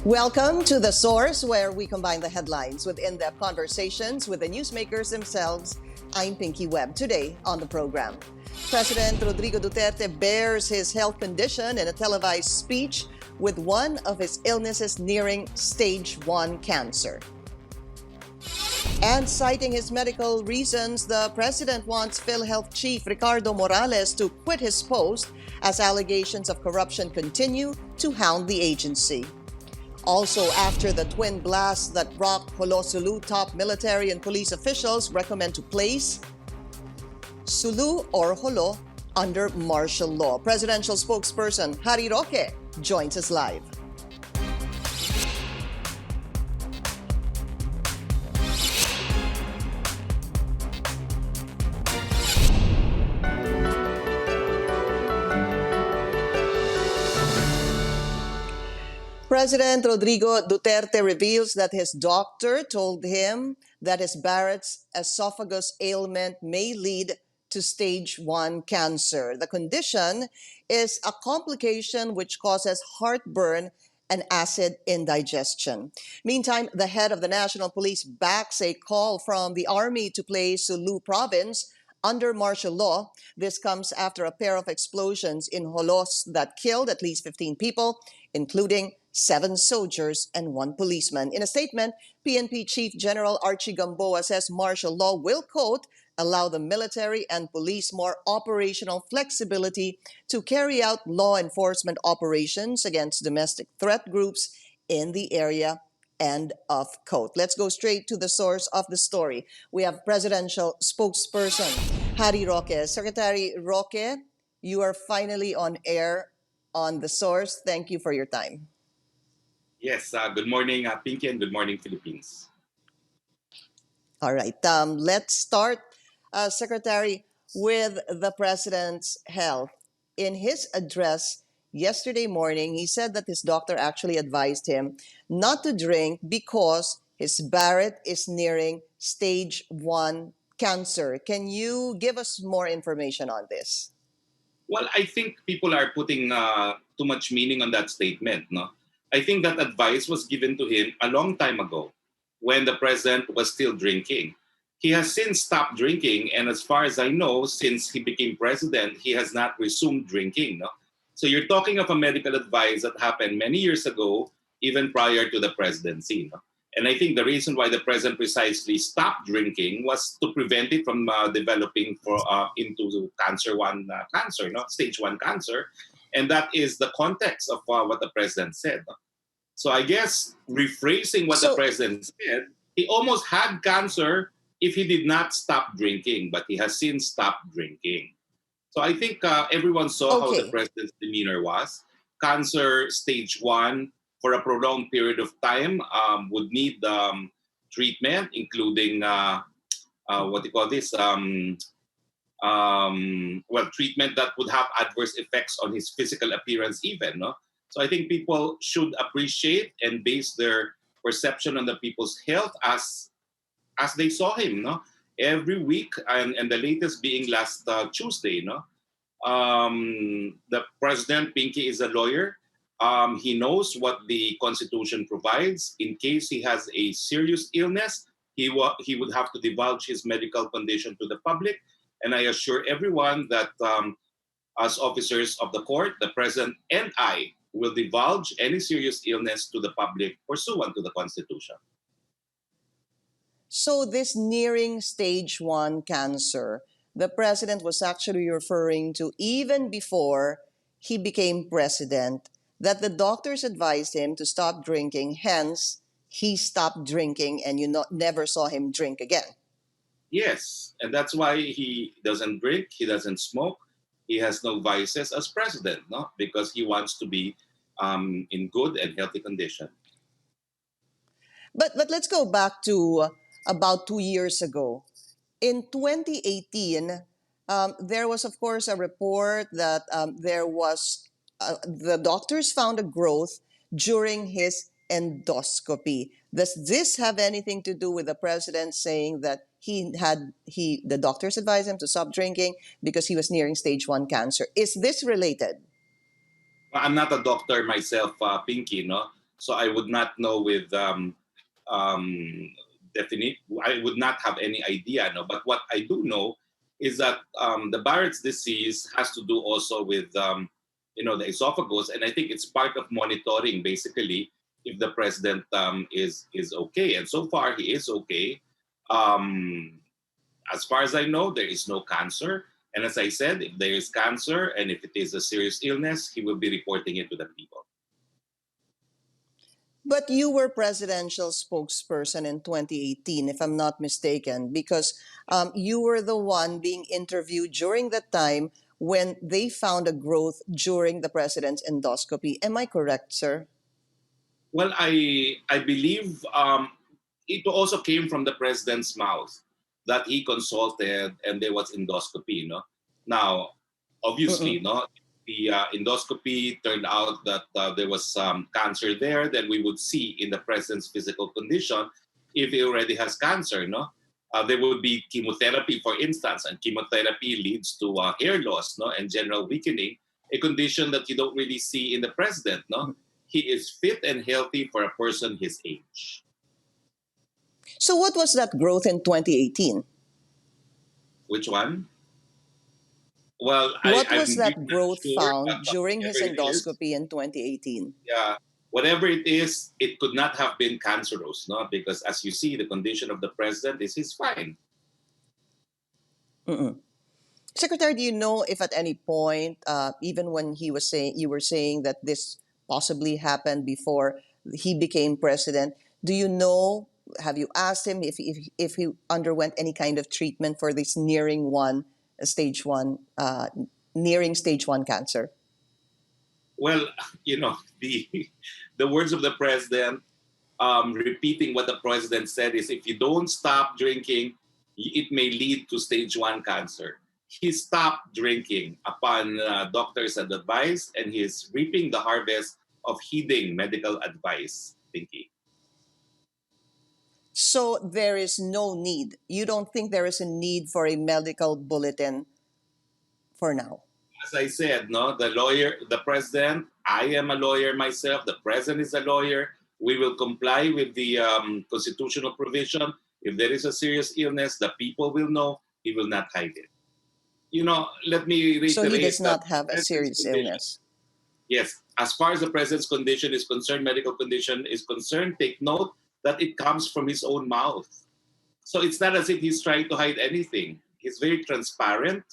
Welcome to The Source, where we combine the headlines with in-depth conversations with the newsmakers themselves. I'm Pinky Webb. Today on the program, President Rodrigo Duterte bears his health condition in a televised speech with one of his illnesses nearing stage 1 cancer. And citing his medical reasons, the president wants PhilHealth chief Ricardo Morales to quit his post as allegations of corruption continue to hound the agency. Also, after the twin blasts that rocked Sulu, top military and police officials recommend to place Sulu or Jolo under martial law. Presidential spokesperson Harry Roque joins us live. President Rodrigo Duterte reveals that his doctor told him that his Barrett's esophagus ailment may lead to stage 1 cancer. The condition is a complication which causes heartburn and acid indigestion. Meantime, the head of the National Police backs a call from the Army to place Sulu province under martial law. This comes after a pair of explosions in Jolos that killed at least 15 people, including 7 soldiers and 1 policeman. In a statement, PNP Chief General Archie Gamboa says martial law will, quote, allow the military and police more operational flexibility to carry out law enforcement operations against domestic threat groups in the area, end of quote. Let's go straight to the source of the story. We have presidential spokesperson Harry Roque. Secretary Roque, you are finally on air on The Source. Thank you for your time. Yes, good morning, Pinky, and good morning, Philippines. All right, let's start, Secretary, with the President's health. In his address yesterday morning, he said that his doctor actually advised him not to drink because his Barrett is nearing stage 1 cancer. Can you give us more information on this? Well, I think people are putting too much meaning on that statement, no? I think that advice was given to him a long time ago when the president was still drinking. He has since stopped drinking, and as far as I know, since he became president, he has not resumed drinking. No? So you're talking of a medical advice that happened many years ago, even prior to the presidency. No? And I think the reason why the president precisely stopped drinking was to prevent it from developing into cancer, no? Stage 1 cancer. And that is the context of what the president said. No? So I guess rephrasing what the president said, he almost had cancer if he did not stop drinking, but he has since stopped drinking. So I think everyone saw how the president's demeanor was. Cancer stage 1 for a prolonged period of time would need treatment, including treatment that would have adverse effects on his physical appearance even, no? So I think people should appreciate and base their perception on the people's health as they saw him, no? Every week, and the latest being last Tuesday, no? The president, Pinky, is a lawyer. He knows what the Constitution provides. In case he has a serious illness, he would have to divulge his medical condition to the public. And I assure everyone that as officers of the court, the president and I will divulge any serious illness to the public pursuant to the Constitution. So this nearing stage 1 cancer, the president was actually referring to even before he became president, that the doctors advised him to stop drinking, hence he stopped drinking and you never saw him drink again. Yes, and that's why he doesn't drink, he doesn't smoke, he has no vices as president, no? Because he wants to be in good and healthy condition. But let's go back to about 2 years ago. In 2018, there was, of course, a report that the doctors found a growth during his endoscopy. Does this have anything to do with the president saying that the doctors advised him to stop drinking because he was nearing stage 1 cancer? Is this related? I'm not a doctor myself, Pinky, no? So I would not know with um, definite. I would not have any idea. No, but what I do know is that the Barrett's disease has to do also with the esophagus, and I think it's part of monitoring basically if the president is okay, and so far he is okay. Um, as far as I know, there is no cancer. And as I said, if there is cancer and if it is a serious illness, he will be reporting it to the people. But you were presidential spokesperson in 2018, if I'm not mistaken, because you were the one being interviewed during the time when they found a growth during the president's endoscopy. Am I correct, sir? Well, I believe it also came from the president's mouth that he consulted and there was endoscopy. Now, obviously, Mm-mm. no, the endoscopy turned out that there was some cancer there. Then we would see in the president's physical condition if he already has cancer. No, there would be chemotherapy, for instance, and chemotherapy leads to hair loss, no, and general weakening, a condition that you don't really see in the president. No, he is fit and healthy for a person his age. So, what was that growth in 2018? Which one? Well, What I'm was really that not growth sure, but found during whatever his it is, endoscopy in 2018? yeah, whatever it is, it could not have been cancerous, no? Because as you see, the condition of the president is he's fine. Mm-mm. Secretary, do you know if at any point, even when he was saying you were saying that this possibly happened before he became president, do you know? Have you asked him if he underwent any kind of treatment for this stage one, nearing stage one cancer? Well, the the words of the president, repeating what the president said is, if you don't stop drinking, it may lead to stage one cancer. He stopped drinking upon doctor's advice, and he is reaping the harvest of heeding medical advice. Pinky. So there is no need. You don't think there is a need for a medical bulletin for now? As I said, no, the lawyer, the president, I am a lawyer myself, the president is a lawyer. We will comply with the constitutional provision. If there is a serious illness, the people will know. He will not hide it. Let me So he does reiterate that not have a the president's serious condition, illness. yes, as far as the president's condition is concerned, medical condition is concerned, take note that it comes from his own mouth. So it's not as if he's trying to hide anything. He's very transparent.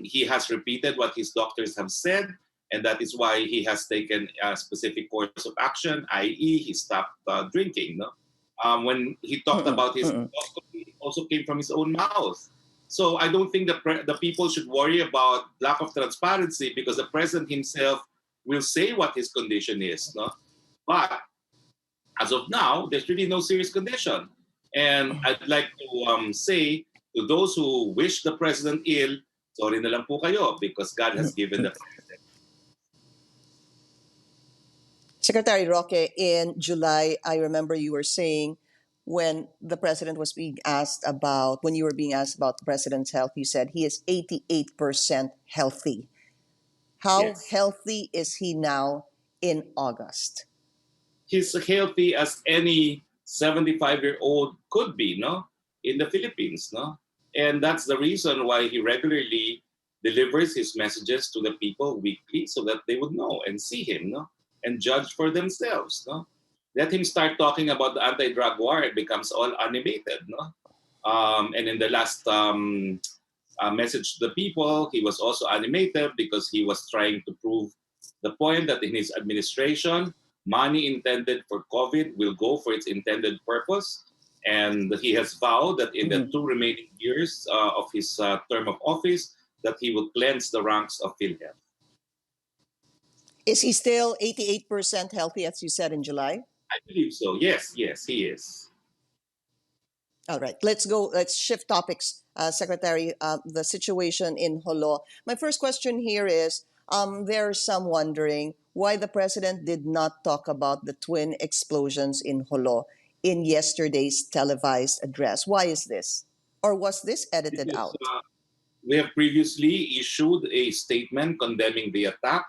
He has repeated what his doctors have said, and that is why he has taken a specific course of action, i.e., he stopped drinking. No? When he talked Mm-mm, about his mm-mm. endoscopy, it also came from his own mouth. So I don't think the people should worry about lack of transparency because the president himself will say what his condition is. No? But as of now, there's really no serious condition. And I'd like to say to those who wish the president ill, sorry na lang po kayo because God has given the president. Secretary Roque, in July, I remember you were saying when the president was being asked about, when you were being asked about the president's health, you said he is 88% healthy. How Yes. healthy is he now in August? He's healthy as any 75-year-old could be, no? In the Philippines, no? And that's the reason why he regularly delivers his messages to the people weekly so that they would know and see him, no? And judge for themselves, no? Let him start talking about the anti-drug war, it becomes all animated, no? And in the last message to the people, he was also animated because he was trying to prove the point that in his administration, money intended for COVID will go for its intended purpose. And he has vowed that in the Mhm. 2 remaining years of his term of office, that he will cleanse the ranks of PhilHealth. Is he still 88% healthy, as you said in July? I believe so. Yes, yes, he is. All right, let's go. Let's shift topics, Secretary. The situation in Jolo. My first question here is: there's some wondering why the president did not talk about the twin explosions in Jolo in yesterday's televised address. Why is this, or was this edited Because out? we have previously issued a statement condemning the attack.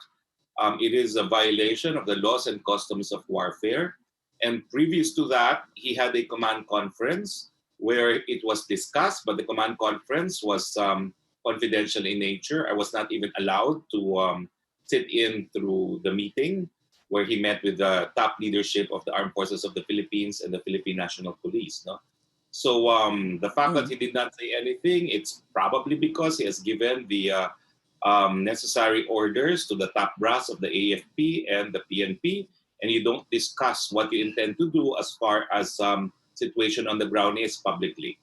It is a violation of the laws and customs of warfare. And previous to that, he had a command conference where it was discussed, but the command conference was confidential in nature. I was not even allowed to sit in through the meeting where he met with the top leadership of the armed forces of the Philippines and the Philippine National Police. No? So the fact that he did not say anything, it's probably because he has given the necessary orders to the top brass of the AFP and the PNP, and you don't discuss what you intend to do as far as situation on the ground is publicly.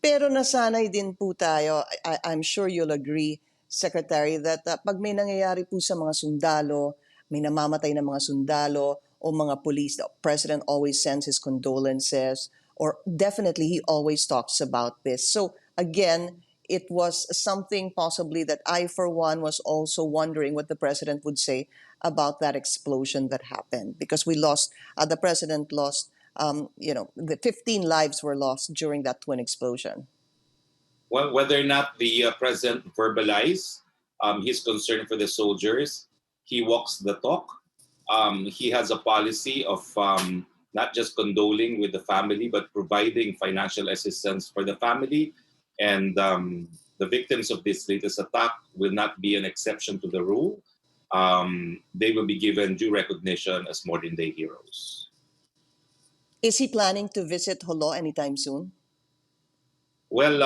Pero nasanay din po tayo, I'm sure you'll agree, Secretary, that pag may nangyayari po sa mga sundalo, may namamatay na mga sundalo o mga police, the President always sends his condolences, or definitely he always talks about this. So again, it was something possibly that I, for one, was also wondering what the President would say about that explosion that happened, because the President lost the 15 lives were lost during that twin explosion. Well, whether or not the president verbalized his concern for the soldiers, he walks the talk. He has a policy of not just condoling with the family, but providing financial assistance for the family. And the victims of this latest attack will not be an exception to the rule. They will be given due recognition as modern-day heroes. Is he planning to visit Jolo anytime soon? Well,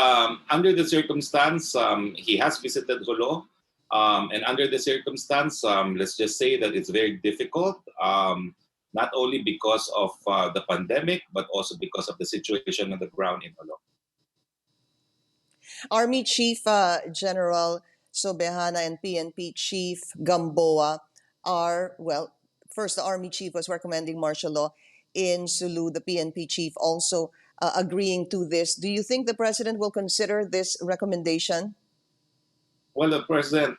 under the circumstance, he has visited Jolo. And under the circumstance, let's just say that it's very difficult, not only because of the pandemic, but also because of the situation on the ground in Jolo. Army Chief General Sobehana and PNP Chief Gamboa first the Army Chief was recommending martial law in Sulu, the PNP Chief also agreeing to this. Do you think the President will consider this recommendation? Well, the President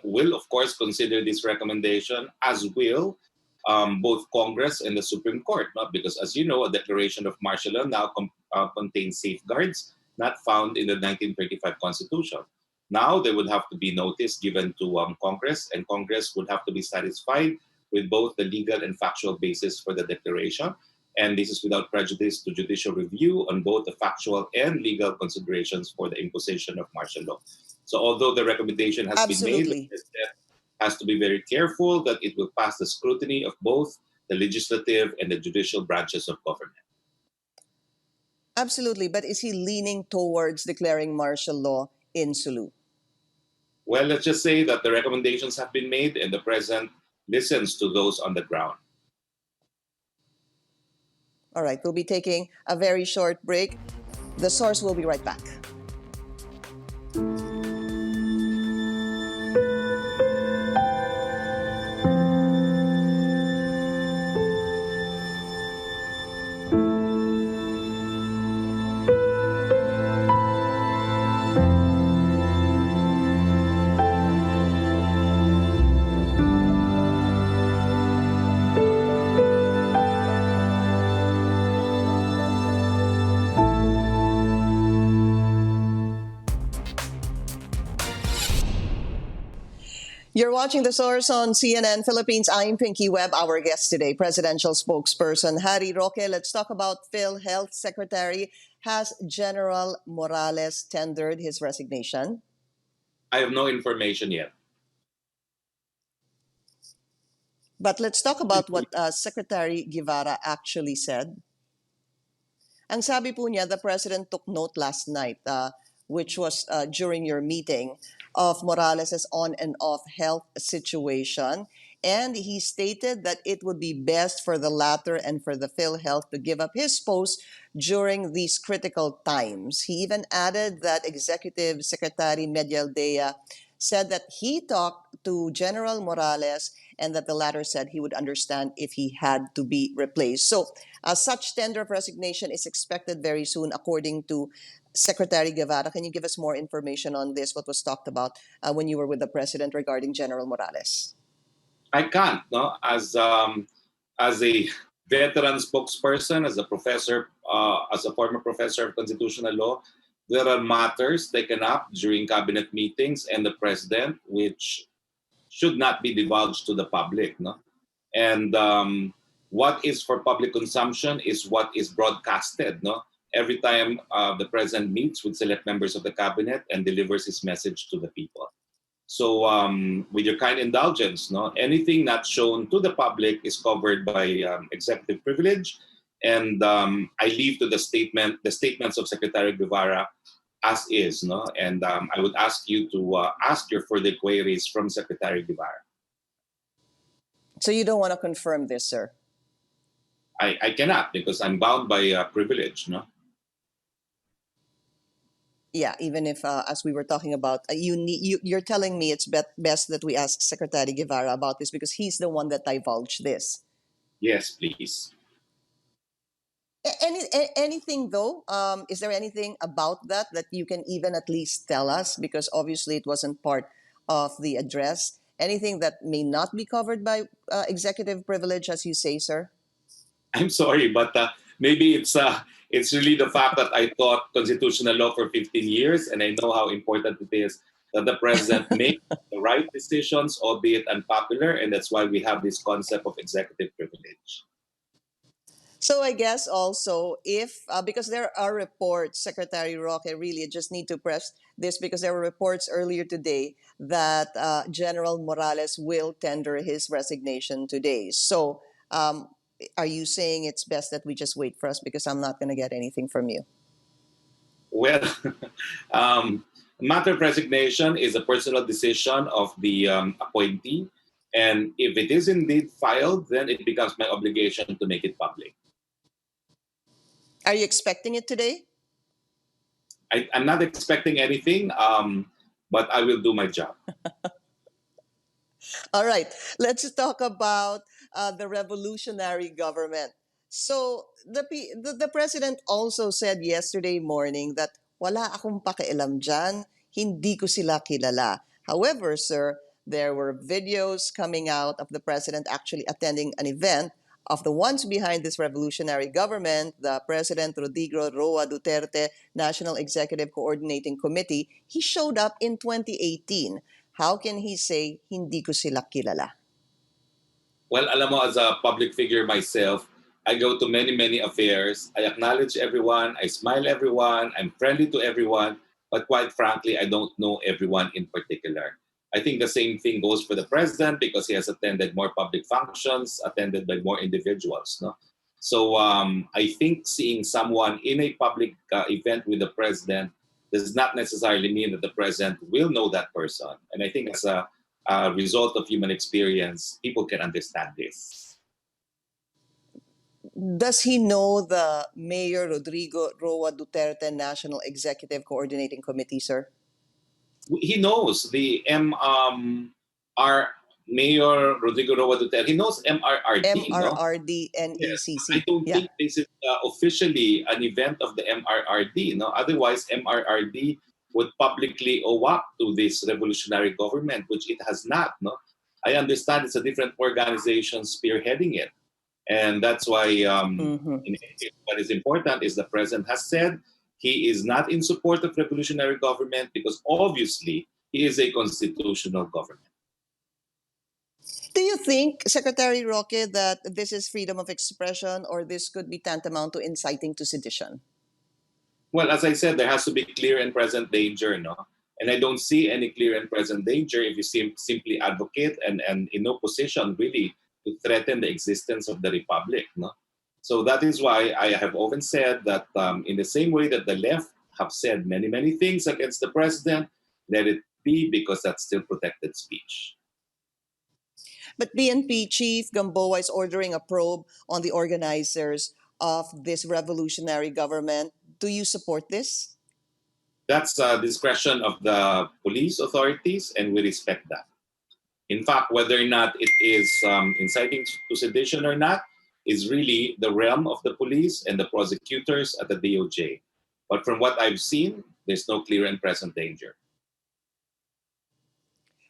will, of course, consider this recommendation, as will both Congress and the Supreme Court, because, as you know, a declaration of martial law now contains safeguards not found in the 1935 Constitution. Now there would have to be notice given to Congress, and Congress would have to be satisfied with both the legal and factual basis for the declaration. And this is without prejudice to judicial review on both the factual and legal considerations for the imposition of martial law. So although the recommendation has been made, the President has to be very careful that it will pass the scrutiny of both the legislative and the judicial branches of government. Absolutely, but is he leaning towards declaring martial law in Sulu? Well, let's just say that the recommendations have been made and the President listens to those on the ground. All right, we'll be taking a very short break. The Source will be right back. You're watching The Source on CNN Philippines. I'm Pinky Webb. Our guest today, presidential spokesperson Harry Roque. Let's talk about PhilHealth Secretary. Has General Morales tendered his resignation? I have no information yet. But let's talk about what Secretary Guevara actually said. Ang sabi po niya, the President took note last night, which was during your meeting, of Morales' on and off health situation. And he stated that it would be best for the latter and for the PhilHealth to give up his post during these critical times. He even added that Executive Secretary Medialdea said that he talked to General Morales and that the latter said he would understand if he had to be replaced. So such tender of resignation is expected very soon, according to Secretary Guevara. Can you give us more information on this, what was talked about when you were with the President regarding General Morales? I can't, no? As a veteran spokesperson, as a professor, as a former professor of constitutional law, there are matters taken up during cabinet meetings and the President which should not be divulged to the public. No? And what is for public consumption is what is broadcasted. No? Every time the president meets with select members of the cabinet and delivers his message to the people. So with your kind indulgence, no, anything not shown to the public is covered by executive privilege. And I leave to the statements of Secretary Guevara as is, no? And I would ask you to ask your further queries from Secretary Guevara. So you don't want to confirm this, sir? I cannot, because I'm bound by privilege, no? Yeah, even if, as we were talking about, you're telling me it's best that we ask Secretary Guevara about this because he's the one that divulged this. Yes, please. Anything though? Is there anything about that you can even at least tell us? Because obviously it wasn't part of the address. Anything that may not be covered by executive privilege, as you say, sir? I'm sorry, but maybe it's really the fact that I taught constitutional law for 15 years, and I know how important it is that the president make the right decisions, albeit unpopular, and that's why we have this concept of executive privilege. So I guess also if, because there are reports, Secretary Roque, really I just need to press this because there were reports earlier today that General Morales will tender his resignation today. So are you saying it's best that we just wait for us because I'm not going to get anything from you? Well, matter of resignation is a personal decision of the appointee. And if it is indeed filed, then it becomes my obligation to make it public. Are you expecting it today? I'm not expecting anything, but I will do my job. All right, let's talk about the revolutionary government. So the president also said yesterday morning that wala akong pakialam dyan, hindi ko sila kilala. However, sir, there were videos coming out of the president actually attending an event of the ones behind this revolutionary government, the President Rodrigo Duterte National Executive Coordinating Committee. He showed up in 2018. How can he say, hindi ko sila kilala? Well, alam mo, as a public figure myself, I go to many, many affairs. I acknowledge everyone. I smile everyone. I'm friendly to everyone. But quite frankly, I don't know everyone in particular. I think the same thing goes for the president because he has attended more public functions, attended by more individuals. No? So I think seeing someone in a public event with the president does not necessarily mean that the president will know that person. And I think as a result of human experience, people can understand this. Does he know the Mayor Rodrigo Duterte National Executive Coordinating Committee, sir? He knows the Mayor Rodrigo Duterte. He knows MRRD. MRRD, no? NECC. Yes. I don't think this is officially an event of the MRRD. No? Otherwise, MRRD would publicly owe to this revolutionary government, which it has not. No? I understand it's a different organization spearheading it. And that's why what is important is the president has said he is not in support of revolutionary government because obviously he is a constitutional government. Do you think, Secretary Roque, that this is freedom of expression or this could be tantamount to inciting to sedition? Well, as I said, there has to be clear and present danger, no? And I don't see any clear and present danger if you simply advocate and in no position really to threaten the existence of the republic, no? So that is why I have often said that in the same way that the left have said many, many things against the president, let it be because that's still protected speech. But BNP Chief Gamboa is ordering a probe on the organizers of this revolutionary government. Do you support this? That's the discretion of the police authorities, and we respect that. In fact, whether or not it is inciting to sedition or not is really the realm of the police and the prosecutors at the DOJ. But from what I've seen, there's no clear and present danger.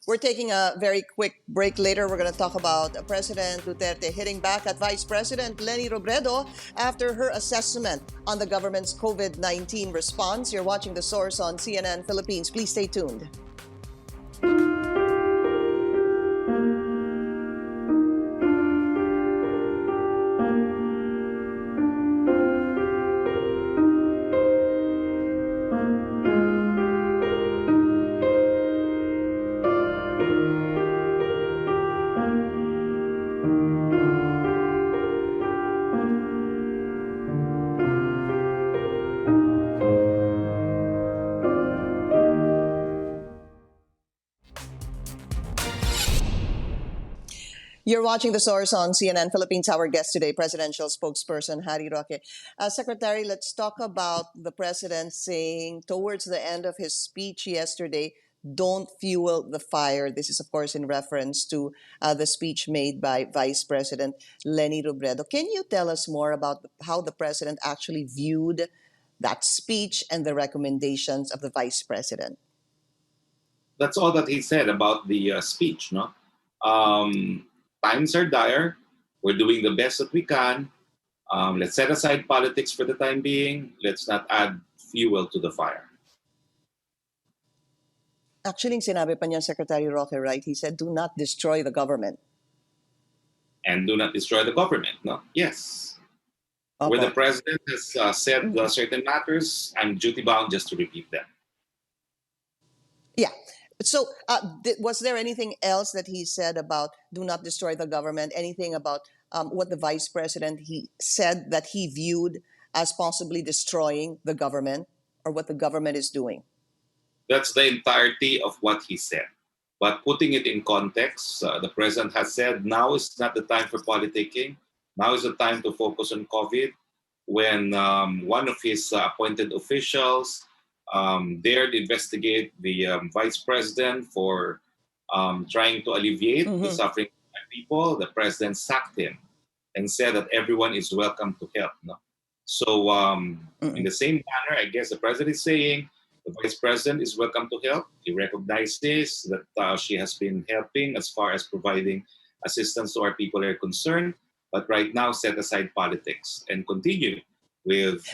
We're taking a very quick break. Later, we're going to talk about President Duterte hitting back at Vice President Leni Robredo after her assessment on the government's COVID-19 response. You're watching The Source on CNN Philippines. Please stay tuned. You're watching The Source on CNN Philippines. Our guest today, presidential spokesperson Harry Roque. Secretary, let's talk about the president saying towards the end of his speech yesterday, don't fuel the fire. This is, of course, in reference to the speech made by Vice President Leni Robredo. Can you tell us more about how the president actually viewed that speech and the recommendations of the vice president? That's all that he said about the speech. No, um, times are dire. We're doing the best that we can. Let's set aside politics for the time being. Let's not add fuel to the fire. Actually, sinabi pa niya Secretary Roque, right? He said, do not destroy the government. And do not destroy the government. No, yes. Opo. Where the president has said certain matters, I'm duty bound just to repeat them. Yeah. So, was there anything else that he said about do not destroy the government? Anything about what the vice president he said that he viewed as possibly destroying the government or what the government is doing? That's the entirety of what he said. But putting it in context, the president has said now is not the time for politicking. Now is the time to focus on COVID. When one of his appointed officials dared investigate the vice president for trying to alleviate the suffering of people, the president sacked him and said that everyone is welcome to help. No? So, in the same manner, I guess the president is saying the vice president is welcome to help. He recognizes that she has been helping as far as providing assistance to our people are concerned, but right now set aside politics and continue with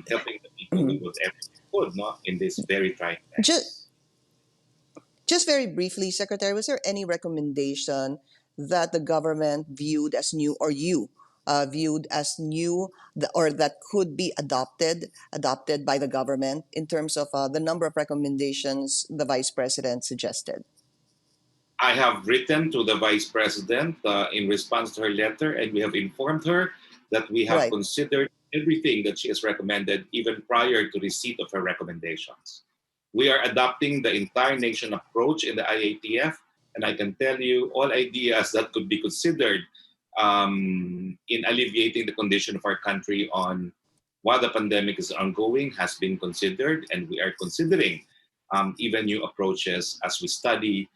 helping the people with whatever they could, no, in this very trying time. Just very briefly, Secretary, was there any recommendation that the government viewed as new, or you viewed as new, or that could be adopted by the government in terms of the number of recommendations the vice president suggested? I have written to the vice president in response to her letter, and we have informed her that we have considered everything that she has recommended even prior to receipt of her recommendations. We are adopting the entire nation approach in the IATF, and I can tell you all ideas that could be considered in alleviating the condition of our country on while the pandemic is ongoing has been considered, and we are considering even new approaches as we study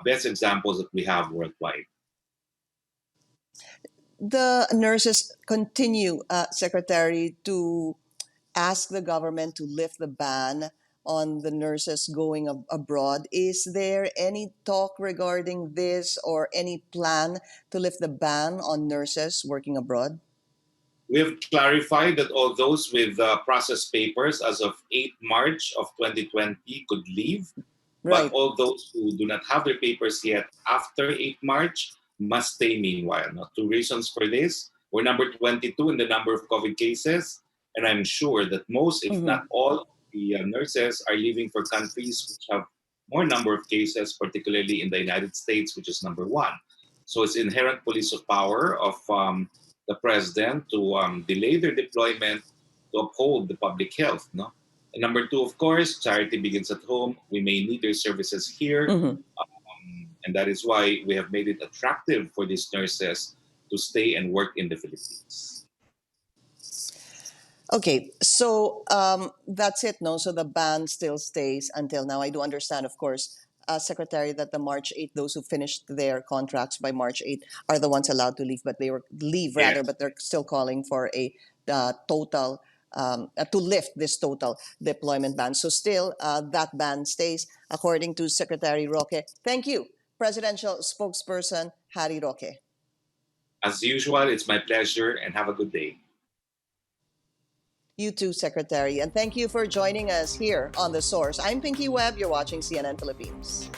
best examples that we have worldwide. The nurses continue, Secretary, to ask the government to lift the ban on the nurses going abroad. Is there any talk regarding this or any plan to lift the ban on nurses working abroad? We have clarified that all those with processed papers as of 8 March of 2020 could leave, but all those who do not have their papers yet after 8 March must stay meanwhile. Now, two reasons for this. We're number 22 in the number of COVID cases, and I'm sure that most, if not all, the nurses are leaving for countries which have more number of cases, particularly in the United States, which is number 1. So it's inherent police of power of the president to delay their deployment to uphold the public health. No? And number 2, of course, charity begins at home. We may need their services here. And that is why we have made it attractive for these nurses to stay and work in the Philippines. Okay, so that's it, no? So the ban still stays until now. I do understand, of course, Secretary, that the March 8th, those who finished their contracts by March 8th are the ones allowed to leave, but they were but they're still calling for a total, to lift this total deployment ban. So still, that ban stays, according to Secretary Roque. Thank you, Presidential Spokesperson Harry Roque. As usual, it's my pleasure, and have a good day. You too, Secretary. And thank you for joining us here on The Source. I'm Pinky Webb. You're watching CNN Philippines.